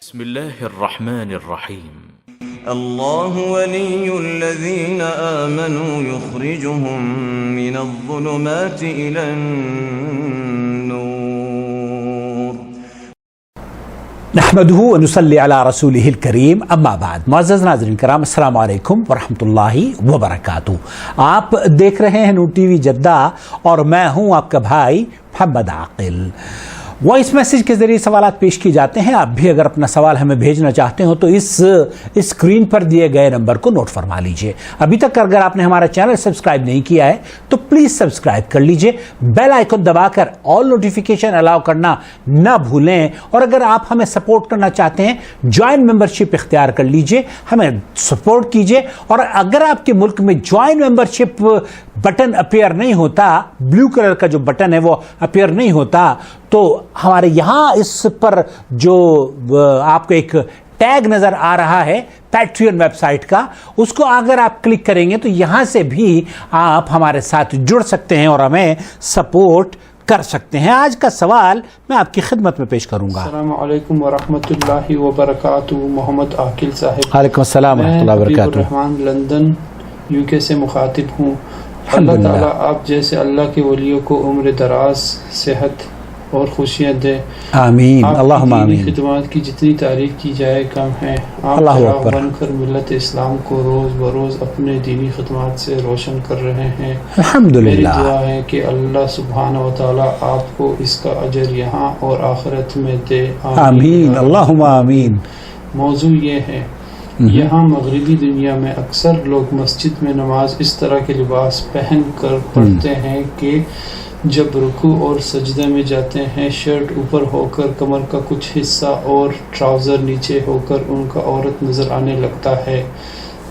بسم الله الرحمن الرحيم الله ولي الذين آمنوا يخرجهم من الظلمات إلى النور نحمده ونصلي على رسوله الكريم اما بعد معزز ناظرین کرام السلام علیکم ورحمۃ اللہ وبرکاتہ۔ آپ دیکھ رہے ہیں نور ٹی وی جدہ اور میں ہوں آپ کا بھائی محمد عاقل۔ وائس میسیج کے ذریعے سوالات پیش کی جاتے ہیں۔ آپ بھی اگر اپنا سوال ہمیں بھیجنا چاہتے ہو تو اس اسکرین پر دیے گئے نمبر کو نوٹ فرما لیجئے۔ ابھی تک اگر آپ نے ہمارا چینل سبسکرائب نہیں کیا ہے تو پلیز سبسکرائب کر لیجئے، بیل آئیکن دبا کر آل نوٹیفیکیشن الاؤ کرنا نہ بھولیں، اور اگر آپ ہمیں سپورٹ کرنا چاہتے ہیں جوائن ممبرشپ اختیار کر لیجئے، ہمیں سپورٹ کیجئے۔ اور اگر آپ کے ملک میں جوائن ممبرشپ بٹن اپیئر نہیں ہوتا، بلو کلر کا جو بٹن ہے وہ اپیئر نہیں ہوتا، تو ہمارے یہاں اس پر جو آپ کو ایک ٹیگ نظر آ رہا ہے پیٹریون ویب سائٹ کا، اس کو اگر آپ کلک کریں گے تو یہاں سے بھی آپ ہمارے ساتھ جڑ سکتے ہیں اور ہمیں سپورٹ کر سکتے ہیں۔ آج کا سوال میں آپ کی خدمت میں پیش کروں گا۔ السلام علیکم ورحمۃ اللہ وبرکاتہ۔ محمد عاقل صاحب، وعلیکم السلام ورحمۃ اللہ وبرکاتہ۔ میں حبیب الرحمان لندن UK سے مخاطب ہوں۔ اللہ تعالیٰ آپ جیسے اللہ کے ولیوں کو عمر دراز، صحت اور خوشیاں دے، آمین اللہم آپ کی آمین۔ خدمات کی جتنی تعریف کی جائے کم ہے۔ آپ اللہ چراغ اکبر۔ بن کر ملت اسلام کو روز بروز اپنے دینی خدمات سے روشن کر رہے ہیں۔ میری الحمدللہ۔ دعا ہے کہ اللہ سبحانہ و تعالیٰ آپ کو اس کا اجر یہاں اور آخرت میں دے، آمین اللہم آمین۔ موضوع یہ ہے، یہاں مغربی دنیا میں اکثر لوگ مسجد میں نماز اس طرح کے لباس پہن کر پڑھتے ہیں کہ جب رکوع اور سجدے میں جاتے ہیں شرٹ اوپر ہو کر کمر کا کچھ حصہ اور ٹراؤزر نیچے ہو کر ان کا عورت نظر آنے لگتا ہے۔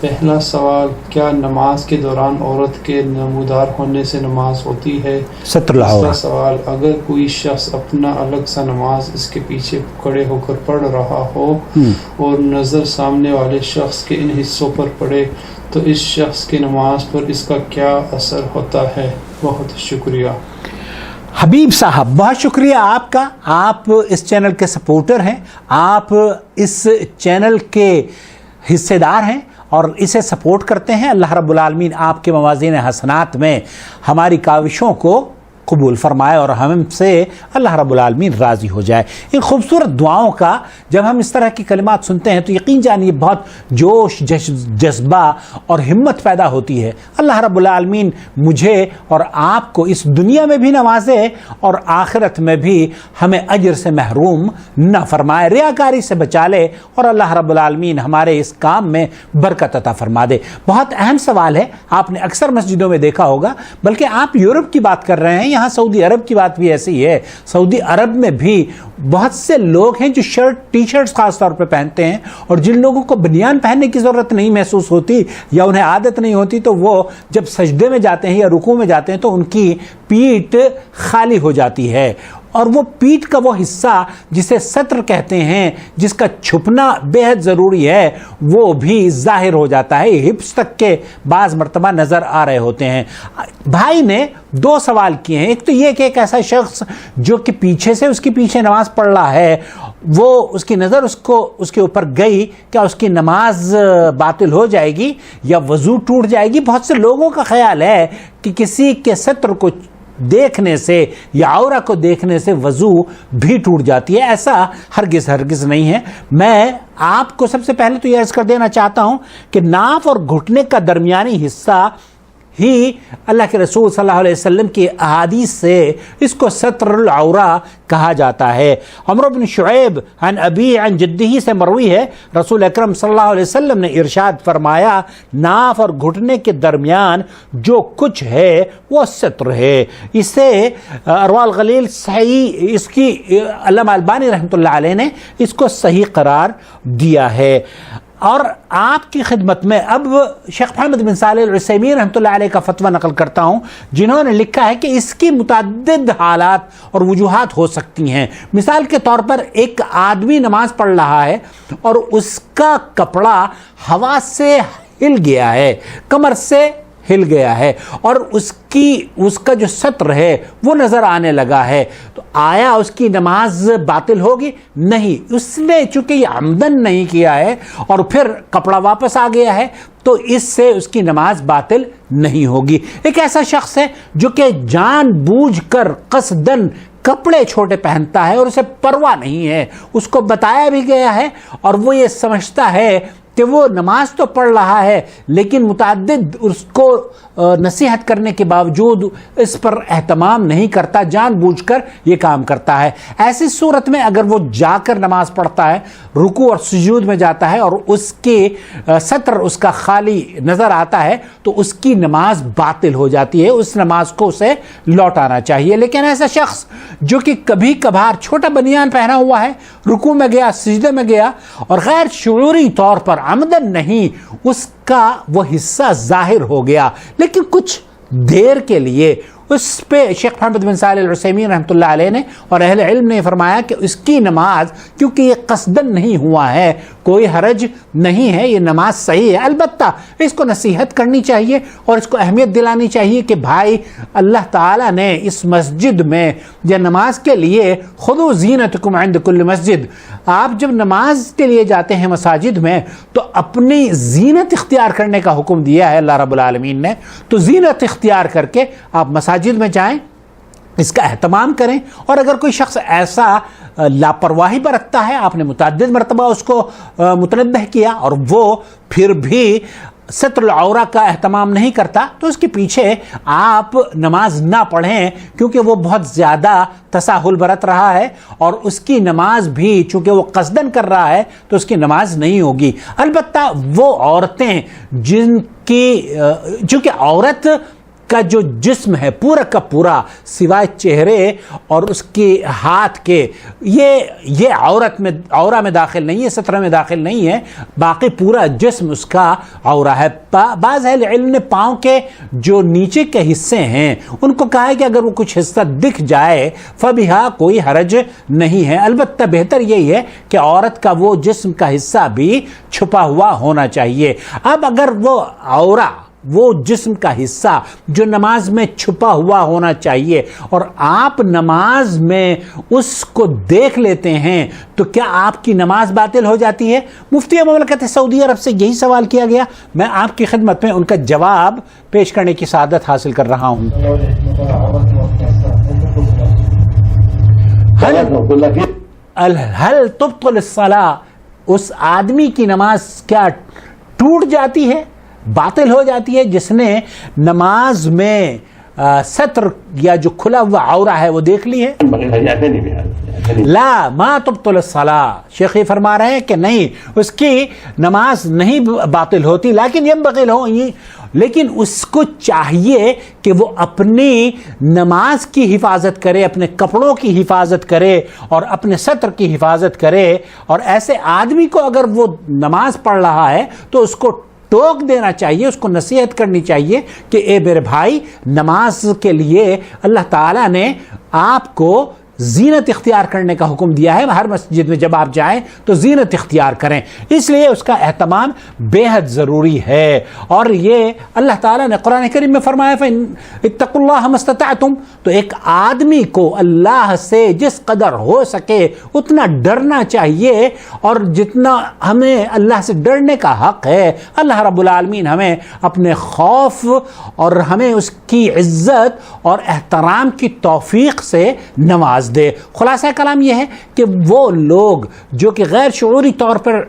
پہلا سوال، کیا نماز کے دوران عورت کے نمودار ہونے سے نماز ہوتی ہے؟ ستر دوسرا العورہ۔ سوال، اگر کوئی شخص اپنا الگ سا نماز اس کے پیچھے کھڑے ہو کر پڑھ رہا ہو اور نظر سامنے والے شخص کے ان حصوں پر پڑے تو اس شخص کی نماز پر اس کا کیا اثر ہوتا ہے؟ بہت شکریہ۔ حبیب صاحب بہت شکریہ آپ کا، آپ اس چینل کے سپورٹر ہیں، آپ اس چینل کے حصے دار ہیں اور اسے سپورٹ کرتے ہیں۔ اللہ رب العالمین آپ کے موازین حسنات میں ہماری کاوشوں کو قبول فرمائے اور ہم سے اللہ رب العالمین راضی ہو جائے۔ ان خوبصورت دعاؤں کا جب ہم اس طرح کی کلمات سنتے ہیں تو یقین جانیے بہت جوش جذبہ اور ہمت پیدا ہوتی ہے۔ اللہ رب العالمین مجھے اور آپ کو اس دنیا میں بھی نوازے اور آخرت میں بھی ہمیں اجر سے محروم نہ فرمائے، ریاکاری سے بچا لے اور اللہ رب العالمین ہمارے اس کام میں برکت عطا فرما دے۔ بہت اہم سوال ہے، آپ نے اکثر مسجدوں میں دیکھا ہوگا، بلکہ آپ یورپ کی بات کر رہے ہیں، یہاں سعودی عرب کی بات بھی ایسی ہے۔ سعودی عرب میں بھی بہت سے لوگ ہیں جو ٹی شرٹس خاص طور پہ پہنتے ہیں، اور جن لوگوں کو بنیان پہننے کی ضرورت نہیں محسوس ہوتی یا انہیں عادت نہیں ہوتی تو وہ جب سجدے میں جاتے ہیں یا رکوع میں جاتے ہیں تو ان کی پیٹھ خالی ہو جاتی ہے، اور وہ پیٹھ کا وہ حصہ جسے ستر کہتے ہیں، جس کا چھپنا بے حد ضروری ہے، وہ بھی ظاہر ہو جاتا ہے، ہپس تک کے بعض مرتبہ نظر آ رہے ہوتے ہیں۔ بھائی نے دو سوال کیے ہیں، ایک تو یہ کہ ایک ایسا شخص جو کہ پیچھے سے اس کی پیچھے نماز پڑھ رہا ہے، وہ اس کی نظر اس کے اوپر گئی، کیا اس کی نماز باطل ہو جائے گی یا وضو ٹوٹ جائے گی؟ بہت سے لوگوں کا خیال ہے کہ کسی کے ستر کو دیکھنے سے یا عورہ کو دیکھنے سے وضو بھی ٹوٹ جاتی ہے۔ ایسا ہرگز نہیں ہے۔ میں آپ کو سب سے پہلے تو یہ عرض کر دینا چاہتا ہوں کہ ناف اور گھٹنے کا درمیانی حصہ ہی اللہ کے رسول صلی اللہ علیہ وسلم کی احادیث سے اس کو ستر العورہ کہا جاتا ہے۔ عمرو بن شعیب عن ابی عن جدہ سے مروی ہے، رسول اکرم صلی اللہ علیہ وسلم نے ارشاد فرمایا، ناف اور گھٹنے کے درمیان جو کچھ ہے وہ ستر ہے۔ اسے ارواح الغلیل صحیح، اس کی علامہ البانی رحمۃ اللہ علیہ نے اس کو صحیح قرار دیا ہے۔ اور آپ کی خدمت میں اب شیخ محمد بن صالح العثیمین رحمۃ اللہ علیہ کا فتویٰ نقل کرتا ہوں، جنہوں نے لکھا ہے کہ اس کی متعدد حالات اور وجوہات ہو سکتی ہیں۔ مثال کے طور پر ایک آدمی نماز پڑھ رہا ہے اور اس کا کپڑا ہوا سے ہل گیا ہے، کمر سے ہل گیا ہے اور اس کا جو سطر ہے وہ نظر آنے لگا ہے، تو آیا اس کی نماز باطل ہوگی؟ نہیں، اس نے چونکہ یہ عمدن نہیں کیا ہے اور پھر کپڑا واپس آ گیا ہے تو اس سے اس کی نماز باطل نہیں ہوگی۔ ایک ایسا شخص ہے جو کہ جان بوجھ کر قصدن کپڑے چھوٹے پہنتا ہے اور اسے پرواہ نہیں ہے، اس کو بتایا بھی گیا ہے اور وہ یہ سمجھتا ہے کہ وہ نماز تو پڑھ رہا ہے لیکن متعدد اس کو نصیحت کرنے کے باوجود اس پر اہتمام نہیں کرتا، جان بوجھ کر یہ کام کرتا ہے۔ ایسی صورت میں اگر وہ جا کر نماز پڑھتا ہے، رکوع اور سجود میں جاتا ہے اور اس کے سطر اس کا خالی نظر آتا ہے تو اس کی نماز باطل ہو جاتی ہے، اس نماز کو اسے لوٹانا چاہیے۔ لیکن ایسا شخص جو کہ کبھی کبھار چھوٹا بنیان پہنا ہوا ہے، رکوع میں گیا، سجدے میں گیا اور غیر شعوری طور پر عمدن نہیں، اس کا وہ حصہ ظاہر ہو گیا لیکن کچھ دیر کے لیے، اس پہ شیخ محمد بن صالح العثیمین رحمۃ اللہ علیہ نے اور اہل علم نے فرمایا کہ اس کی نماز کیونکہ یہ قصدن نہیں ہوا ہے کوئی حرج نہیں ہے، یہ نماز صحیح ہے۔ البتہ اس کو نصیحت کرنی چاہیے اور اس کو اہمیت دلانی چاہیے کہ بھائی اللہ تعالیٰ نے اس مسجد میں یا نماز کے لیے خذوا زینتکم عند کل مسجد، آپ جب نماز کے لیے جاتے ہیں مساجد میں تو اپنی زینت اختیار کرنے کا حکم دیا ہے اللہ رب العالمین نے، تو زینت اختیار کر کے آپ مساجد میں جائیں، اس کا اہتمام کریں۔ اور اگر کوئی شخص ایسا لاپرواہی برتتا ہے، آپ نے متعدد مرتبہ اس کو متنبہ کیا اور وہ پھر بھی ستر العورہ کا اہتمام نہیں کرتا تو اس کے پیچھے آپ نماز نہ پڑھیں، کیونکہ وہ بہت زیادہ تساہل برت رہا ہے اور اس کی نماز بھی چونکہ وہ قصدن کر رہا ہے تو اس کی نماز نہیں ہوگی۔ البتہ وہ عورتیں جن کی چونکہ عورت کا جو جسم ہے پورا کا پورا سوائے چہرے اور اس کے ہاتھ کے یہ عورہ میں داخل نہیں ہے، سترہ میں داخل نہیں ہے، باقی پورا جسم اس کا عورہ ہے۔ بعض اہل علم نے پاؤں کے جو نیچے کے حصے ہیں ان کو کہا ہے کہ اگر وہ کچھ حصہ دکھ جائے فبہا، کوئی حرج نہیں ہے، البتہ بہتر یہی ہے کہ عورت کا وہ جسم کا حصہ بھی چھپا ہوا ہونا چاہیے۔ اب اگر وہ عورہ، وہ جسم کا حصہ جو نماز میں چھپا ہوا ہونا چاہیے اور آپ نماز میں اس کو دیکھ لیتے ہیں تو کیا آپ کی نماز باطل ہو جاتی ہے؟ مفتی مملکت سعودی عرب سے یہی سوال کیا گیا، میں آپ کی خدمت میں ان کا جواب پیش کرنے کی سعادت حاصل کر رہا ہوں۔ هل تبطل الصلاة، اس آدمی کی نماز کیا ٹوٹ جاتی ہے، باطل ہو جاتی ہے جس نے نماز میں ستر یا جو کھلا ہوا عورہ ہے وہ دیکھ لی ہے؟ لا ما تبطل الصلاة، شیخ فرما رہے ہیں کہ نہیں، اس کی نماز نہیں باطل ہوتی، لیکن اس کو چاہیے کہ وہ اپنی نماز کی حفاظت کرے، اپنے کپڑوں کی حفاظت کرے اور اپنے ستر کی حفاظت کرے، اور ایسے آدمی کو اگر وہ نماز پڑھ رہا ہے تو اس کو ٹوک دینا چاہیے، اس کو نصیحت کرنی چاہیے کہ اے میرے بھائی، نماز کے لیے اللہ تعالیٰ نے آپ کو زینت اختیار کرنے کا حکم دیا ہے، ہر مسجد میں جب آپ جائیں تو زینت اختیار کریں، اس لیے اس کا اہتمام بے حد ضروری ہے۔ اور یہ اللہ تعالیٰ نے قرآن کریم میں فرمایا اتقوا اللہ ما استطعتم، تو ایک آدمی کو اللہ سے جس قدر ہو سکے اتنا ڈرنا چاہیے، اور جتنا ہمیں اللہ سے ڈرنے کا حق ہے اللہ رب العالمین ہمیں اپنے خوف اور ہمیں اس کی عزت اور احترام کی توفیق سے نواز دے۔ خلاصہ کلام یہ ہے کہ وہ لوگ جو کہ غیر شعوری طور پر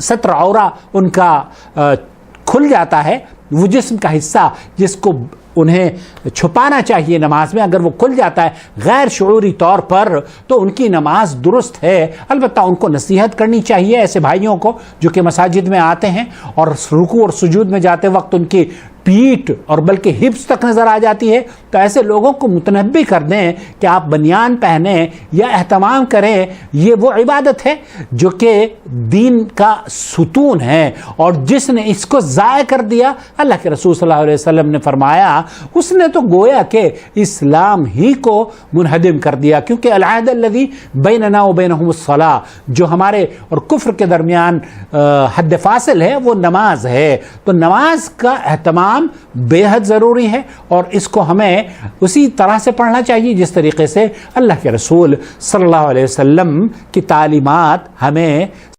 ستر عورہ ان کا کھل جاتا ہے، وہ جسم کا حصہ جس کو انہیں چھپانا چاہیے نماز میں، اگر وہ کھل جاتا ہے غیر شعوری طور پر تو ان کی نماز درست ہے۔ البتہ ان کو نصیحت کرنی چاہیے، ایسے بھائیوں کو جو کہ مساجد میں آتے ہیں اور رکوع اور سجود میں جاتے وقت ان کی پیٹھ اور بلکہ ہپس تک نظر آ جاتی ہے، تو ایسے لوگوں کو متنبہ کر دیں کہ آپ بنیان پہنیں یا اہتمام کریں، یہ وہ عبادت ہے جو کہ دین کا ستون ہے، اور جس نے اس کو ضائع کر دیا، اللہ کے رسول صلی اللہ علیہ وسلم نے فرمایا اس نے تو گویا کہ اسلام ہی کو منہدم کر دیا، کیونکہ العہد الذی بیننا وبینہم الصلاۃ، جو ہمارے اور کفر کے درمیان حد فاصل ہے وہ نماز ہے، تو نماز کا اہتمام کلام بے حد ضروری ہے، اور اس کو ہمیں اسی طرح سے پڑھنا چاہیے جس طریقے سے اللہ کے رسول صلی اللہ علیہ وسلم کی تعلیمات ہمیں